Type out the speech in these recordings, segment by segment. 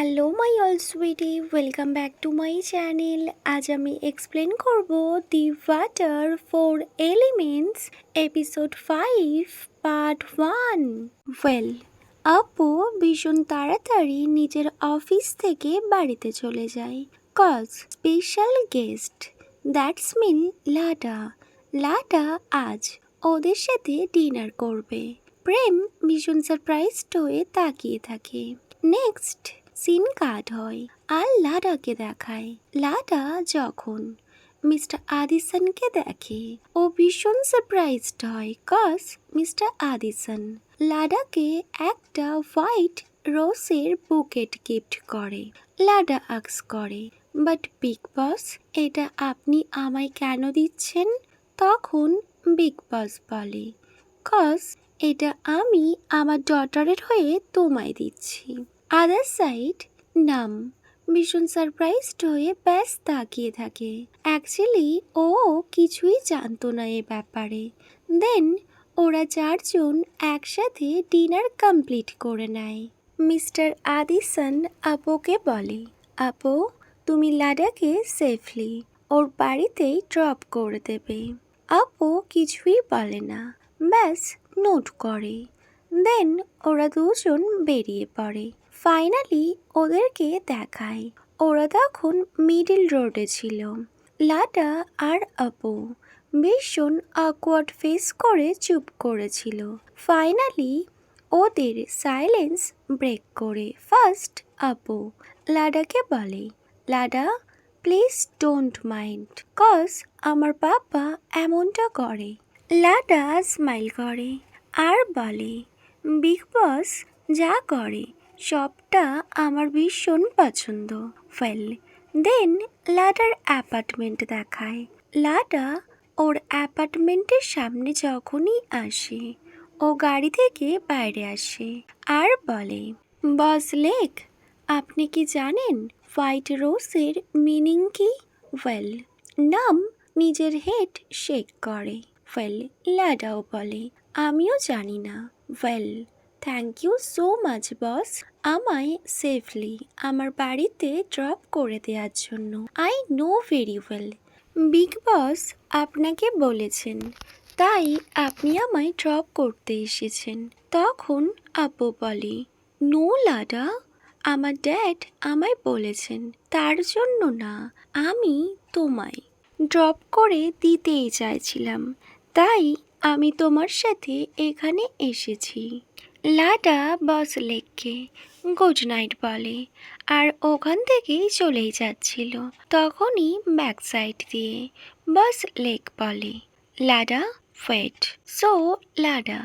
Hello my all sweetie, welcome back to my channel. আজ আমি explain করব the water four elements episode 5 part 1। Well, আপু ভীষণ তাড়াতাড়ি নিজের অফিস থেকে বাড়িতে চলে যায়। Cause special guest, that's mean Lada. Lada আজ ওদের সাথে ডিনার করবে। প্রেম ভীষণ সারপ্রাইজড হয়ে তাকিয়ে থাকে। নেক্সট সিন কাট হয় আর লাডাকে দেখায়। লাডা যখন মিস্টার আদিসনকে দেখে ও ভীষণ সারপ্রাইজড হয়, কজ মিস্টার আদিসন লাডাকে একটা হোয়াইট রোসের বুকেট গিফট করে। লাডা আক্স করে, বাট বিগ বস, এটা আপনি আমায় কেন দিচ্ছেন? তখন বিগ বস বলে, কজ এটা আমি আমার ডটারের হয়ে তোমায় দিচ্ছি। আদার সাইড নাম ভীষণ সারপ্রাইজড হয়ে ব্যাস তাকিয়ে থাকে। অ্যাকচুয়ালি ও কিছুই জানতো না এ ব্যাপারে। দেন ওরা চারজন একসাথে ডিনার কমপ্লিট করে নেয়। মিস্টার আদিসন আপুকে বলে, আপু তুমি লাডাকে সেফলি ওর বাড়িতেই ড্রপ করে দেবে। আপু কিছুই বলে না, ব্যাস নোট করে। দেন ওরা দুজন বেরিয়ে পড়ে। ফাইনালি ওদেরকে দেখায় ওরা তখন মিডল রোডে ছিল। লাডা আর আপু ভীষণ অকওয়ার্ড ফেস করে চুপ করেছিল। ফাইনালি ওদের সাইলেন্স ব্রেক করে ফার্স্ট আপু লাডাকে বলে, Lada please don't mind, cause আমার পাপা এমনটা করে। লাডা স্মাইল করে আর বলে, বিগ বস যা করে সবটা আমার ভীষণ পছন্দ। ওয়েল, দেন লাডার অ্যাপার্টমেন্ট দেখায়। লাডা ওর অ্যাপার্টমেন্টের সামনে যখনই আসে ও গাড়ি থেকে বাইরে আসে আর বলে, বস লেক, আপনি কি জানেন হোয়াইট রোজের মিনিং কি? ওয়েল, নাম নিজের হেড শেক করে। ওয়েল, লাডাও বলে, আমিও জানি না। Well, thank you so much boss, আমায় সেফলি আমার বাড়িতে ড্রপ করে দেওয়ার জন্য। I know very well big boss আপনাকে বলেছেন, তাই আপনি আমায় ড্রপ করতে এসেছেন। তখন আপু বলে, নো লাডা, আমার ড্যাড আমায় বলেছেন, তার জন্য না, আমি তোমায় ড্রপ করে দিতেই চাইছিলাম, তাই আমি তোমার সাথে এখানে এসেছি। লাডা বস লেককে গুড নাইট বলে আর ওখান থেকেই চলেই যাচ্ছিল। তখনই ব্যাক সাইড দিয়ে বস লেক বলে, লাডা ওয়েট। সো লাডা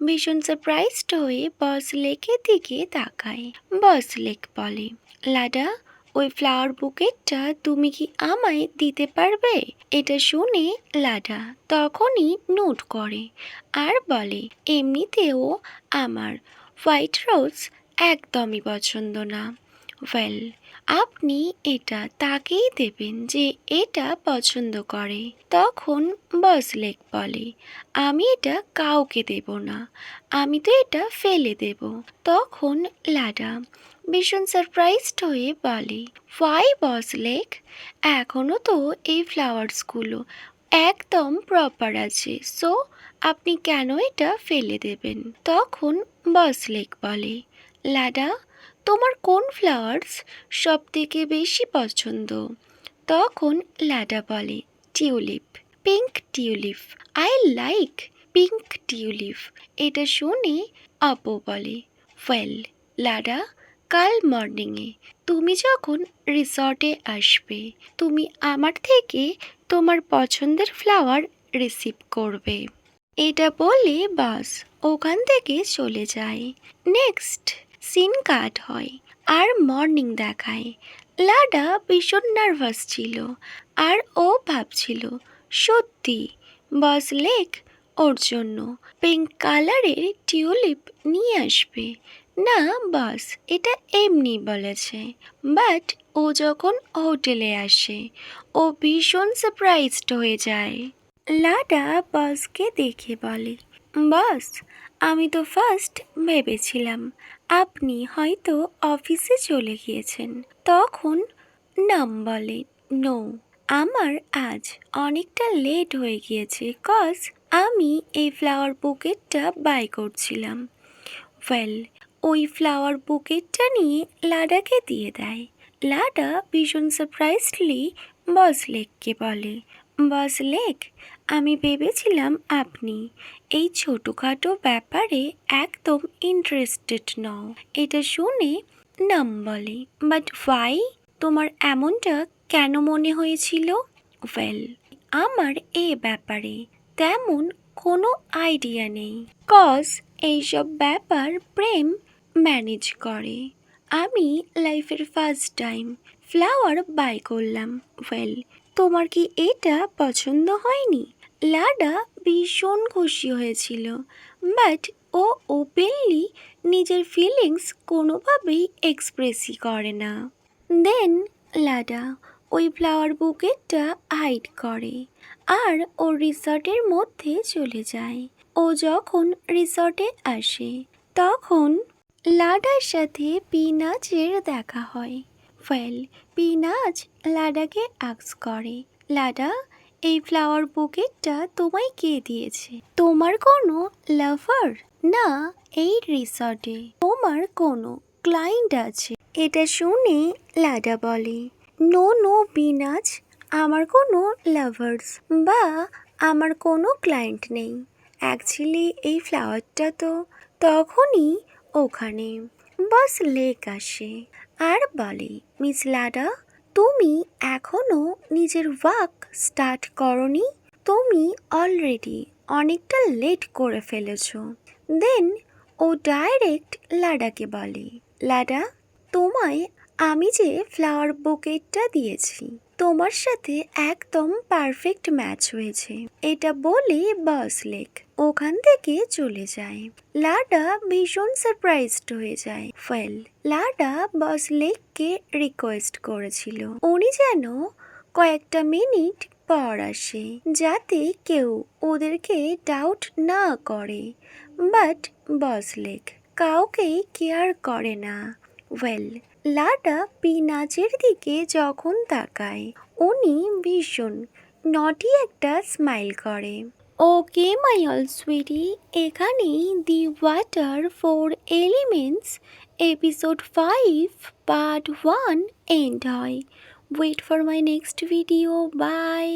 ভীষণ সারপ্রাইজড হয়ে বস লেকের দিকে তাকায়। বস লেক বলে, লাডা ওই ফ্লাওয়ার বুকেটটা তুমি কি আমায় দিতে পারবে? এটা শুনে লাডা তখনই নোট করে আর বলে, এমনিতেও আমার হোয়াইট রোজ একদমই পছন্দ না। ওয়েল, আপনি এটা তাকেই দেবেন যে এটা পছন্দ করে। তখন বস লেক বলে, আমি এটা কাউকে দেব না, আমি তো এটা ফেলে দেব। তখন লাডা ভীষণ সারপ্রাইজড হয়ে বলে, হোয়াই বস লেক, এখনও তো এই ফ্লাওয়ার্সগুলো একদম প্রপার আছে, সো আপনি কেন এটা ফেলে দেবেন? তখন বস লেক বলে, লাডা তোমার কোন ফ্লাওয়ার্স সব থেকে বেশি পছন্দ? তখন লাডা বলে, tulip, pink tulip, I like pink tulip. এটা শুনে আপু বলে, ওয়েল লাডা, কাল মর্নিংয়ে তুমি যখন রিসর্টে আসবে তুমি আমার থেকে তোমার পছন্দের ফ্লাওয়ার রিসিভ করবে। এটা বলে বাস ওখান থেকে চলে যায়। নেক্সট সিন কাট হয় আর মর্নিং দেখায়। লাডা ভীষণ নার্ভাস ছিল আর ও ভাবছিল সত্যি বস লেক ওর জন্য পিঙ্ক কালারের টিউলিপ নিয়ে আসবে। না বস এটা এমনি বলেছে। বাট ও যখন হোটেলে আসে ও ভীষণ সারপ্রাইজড হয়ে যায়। লাডা বসকে দেখে বলে, বস আমি তো ফার্স্ট ভেবেছিলাম আপনি হয়তো অফিসে চলে গিয়েছেন। তখন নাম বলে, নো, আমার আজ অনেকটা লেট হয়ে গিয়েছে কজ আমি এই ফ্লাওয়ার বুকেটটা বাই করছিলাম। ওয়েল, ওই ফ্লাওয়ার বুকেটটা নিয়ে লাডাকে দিয়ে দেয়। লাডা ভীষণ সারপ্রাইজলি বস লেককে বলে, বস লেক, আমি ভেবেছিলাম আপনি এই ছোটোখাটো ব্যাপারে একদম ইন্টারেস্টেড নও। এটা শুনে নাম বলে, বাট ওয়াই? তোমার এমনটা কেন মনে হয়েছিল? ওয়েল, আমার এ ব্যাপারে তেমন কোনো আইডিয়া নেই কজ এইসব ব্যাপার প্রেম ম্যানেজ করে। আমি লাইফের ফার্স্ট টাইম ফ্লাওয়ার বাই করলাম। ওয়েল, তোমার কি এটা পছন্দ হয়নি? লাডা ভীষণ খুশি হয়েছিল, বাট ও ওপেনলি নিজের ফিলিংস কোনোভাবেই এক্সপ্রেসই করে না। দেন লাডা ওই ফ্লাওয়ার বুকেটটা হাইড করে আর ও রিসর্টের মধ্যে চলে যায়। ও যখন রিসর্টে আসে তখন লাডার সাথে পিনাচের দেখা হয়। ওয়েল, পিনাচ লাডাকে আস্ক করে, লাডা, এই ফ্লাওয়ার বুকেটটা তোমায় কে দিয়েছে? তোমার কোনো লাভার? না, এই রিসর্টে তোমার কোনো ক্লায়েন্ট আছে? এটা শুনে লাডা বলে, নো নো পিনাচ, আমার কোনো লাভার্স বা আমার কোনো ক্লায়েন্ট নেই। অ্যাকচুয়ালি এই ফ্লাওয়ারটা তো তখনই ওখানে বস লেক আসে আর বলে, মিস লাডা, তুমি এখনো নিজের ওয়ার্ক স্টার্ট করনি, তুমি অলরেডি অনেকটা লেট করে ফেলেছো। দেন ও ডাইরেক্ট লাডাকে বলে, লাডা, তোমায় আমি যে ফ্লাওয়ার বুকেটটা দিয়েছি তোমার সাথে একদম পারফেক্ট ম্যাচ হয়েছে। এটা বলে বস লেক ওখান থেকে চলে যায়। লাডা ভীষণ সারপ্রাইজড হয়ে যায়। ওয়েল, লাডা বস লেককে রিকোয়েস্ট করেছিল উনি যেন কয়েকটা মিনিট পর আসে যাতে কেউ ওদেরকে ডাউট না করে, বাট বস লেক কাউকেই কেয়ার করে না। ওয়েল, লাডা পিনাচের দিকে যখন তাকায় উনি ভীষণ নটি একটা স্মাইল করে। ওকে মাই অল সুইটি, এখানেই the water 4 elements episode 5 part 1 end হয়। Wait for my next video. By.